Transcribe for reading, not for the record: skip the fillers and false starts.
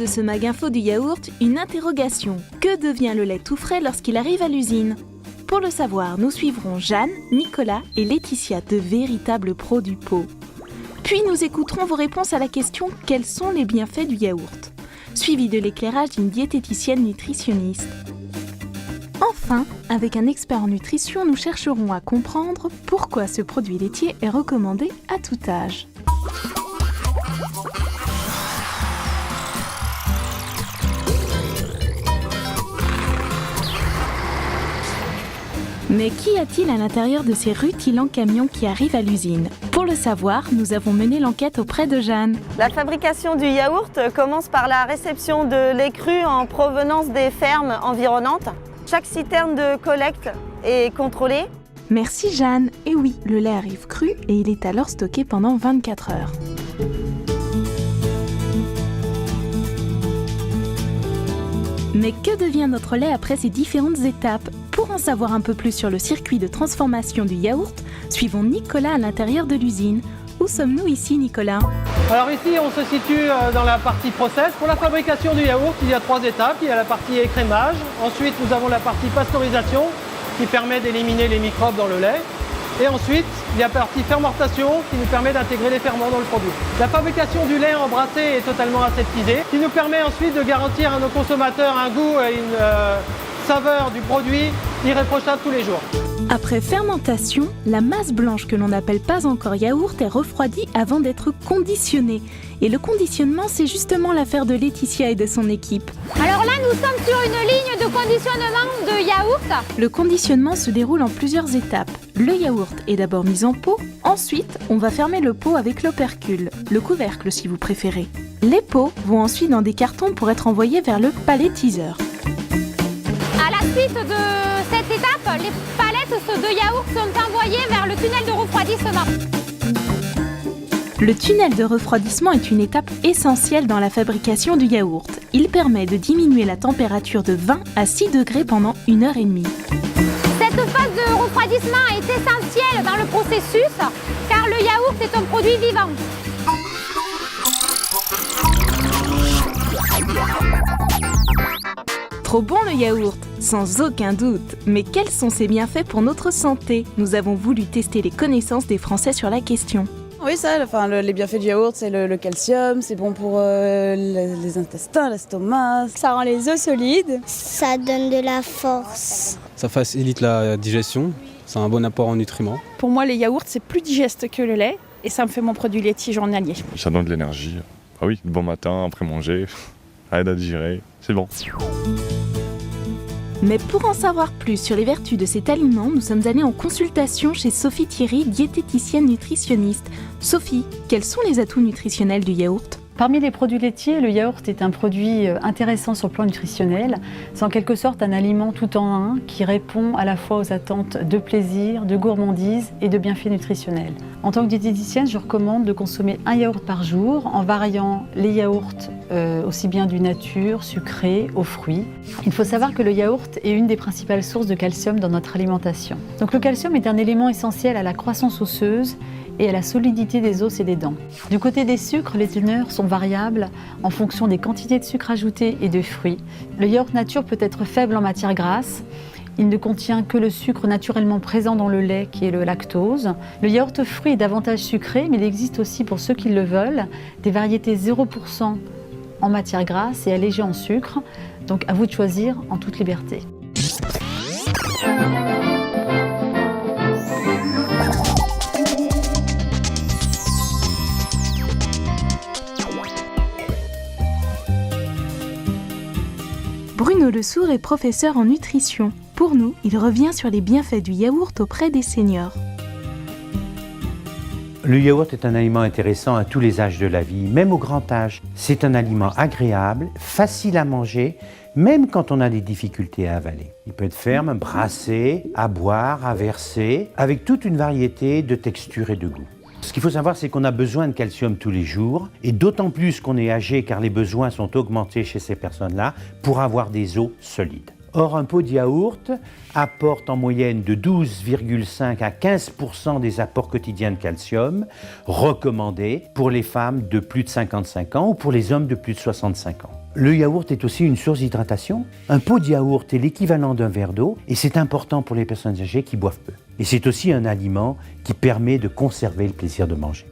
de ce mag info du yaourt, une interrogation. Que devient le lait tout frais lorsqu'il arrive à l'usine ? Pour le savoir, nous suivrons Jeanne, Nicolas et Laetitia, de véritables pros du pot. Puis nous écouterons vos réponses à la question « Quels sont les bienfaits du yaourt ?» suivi de l'éclairage d'une diététicienne nutritionniste. Enfin, avec un expert en nutrition, nous chercherons à comprendre pourquoi ce produit laitier est recommandé à tout âge. Mais qu'y a-t-il à l'intérieur de ces rutilants camions qui arrivent à l'usine ? Pour le savoir, nous avons mené l'enquête auprès de Jeanne. La fabrication du yaourt commence par la réception de lait cru en provenance des fermes environnantes. Chaque citerne de collecte est contrôlée. Merci Jeanne. Et oui, le lait arrive cru et il est alors stocké pendant 24 heures. Mais que devient notre lait après ces différentes étapes ? Pour en savoir un peu plus sur le circuit de transformation du yaourt, suivons Nicolas à l'intérieur de l'usine. Où sommes-nous ici, Nicolas ? Alors ici, on se situe dans la partie process. Pour la fabrication du yaourt, il y a 3 étapes. Il y a la partie écrémage. Ensuite, nous avons la partie pasteurisation qui permet d'éliminer les microbes dans le lait. Et ensuite, il y a la partie fermentation qui nous permet d'intégrer les ferments dans le produit. La fabrication du lait embrassé est totalement aseptisée, qui nous permet ensuite de garantir à nos consommateurs un goût et une saveur du produit irréprochable tous les jours. Après fermentation, la masse blanche que l'on n'appelle pas encore yaourt est refroidie avant d'être conditionnée. Et le conditionnement, c'est justement l'affaire de Laetitia et de son équipe. Alors là, nous sommes sur une ligne de conditionnement de yaourt. Le conditionnement se déroule en plusieurs étapes. Le yaourt est d'abord mis en pot. Ensuite, on va fermer le pot avec l'opercule, le couvercle si vous préférez. Les pots vont ensuite dans des cartons pour être envoyés vers le palettiseur. À la suite de cette étape, les palettes de yaourt sont envoyées vers le tunnel de refroidissement. Le tunnel de refroidissement est une étape essentielle dans la fabrication du yaourt. Il permet de diminuer la température de 20 à 6 degrés pendant 1h30. Cette phase de refroidissement est essentielle dans le processus car le yaourt est un produit vivant. Trop bon le yaourt, sans aucun doute. Mais quels sont ses bienfaits pour notre santé ? Nous avons voulu tester les connaissances des Français sur la question. Oui, les bienfaits du yaourt, c'est le calcium, c'est bon pour les intestins, l'estomac. Ça rend les os solides. Ça donne de la force. Ça facilite la digestion, c'est un bon apport en nutriments. Pour moi, les yaourts, c'est plus digeste que le lait et ça me fait mon produit laitier journalier. Ça donne de l'énergie. Ah oui, bon matin, après manger, aide à digérer, c'est bon. Mais pour en savoir plus sur les vertus de cet aliment, nous sommes allés en consultation chez Sophie Thierry, diététicienne nutritionniste. Sophie, quels sont les atouts nutritionnels du yaourt ? Parmi les produits laitiers, le yaourt est un produit intéressant sur le plan nutritionnel. C'est en quelque sorte un aliment tout en un qui répond à la fois aux attentes de plaisir, de gourmandise et de bienfaits nutritionnels. En tant que diététicienne, je recommande de consommer un yaourt par jour en variant les yaourts aussi bien du nature, sucrés, aux fruits. Il faut savoir que le yaourt est une des principales sources de calcium dans notre alimentation. Donc le calcium est un élément essentiel à la croissance osseuse et à la solidité des os et des dents. Du côté des sucres, les teneurs sont variables en fonction des quantités de sucre ajouté et de fruits. Le yaourt nature peut être faible en matière grasse. Il ne contient que le sucre naturellement présent dans le lait qui est le lactose. Le yaourt fruit est davantage sucré, mais il existe aussi pour ceux qui le veulent des variétés 0% en matière grasse et allégées en sucre. Donc à vous de choisir en toute liberté. Bruno Lesourd est professeur en nutrition. Pour nous, il revient sur les bienfaits du yaourt auprès des seniors. Le yaourt est un aliment intéressant à tous les âges de la vie, même au grand âge. C'est un aliment agréable, facile à manger, même quand on a des difficultés à avaler. Il peut être ferme, brassé, à boire, à verser, avec toute une variété de textures et de goûts. Ce qu'il faut savoir, c'est qu'on a besoin de calcium tous les jours, et d'autant plus qu'on est âgé car les besoins sont augmentés chez ces personnes-là pour avoir des os solides. Or, un pot de yaourt apporte en moyenne de 12,5 à 15% des apports quotidiens de calcium recommandés pour les femmes de plus de 55 ans ou pour les hommes de plus de 65 ans. Le yaourt est aussi une source d'hydratation. Un pot de yaourt est l'équivalent d'un verre d'eau et c'est important pour les personnes âgées qui boivent peu. Et c'est aussi un aliment qui permet de conserver le plaisir de manger.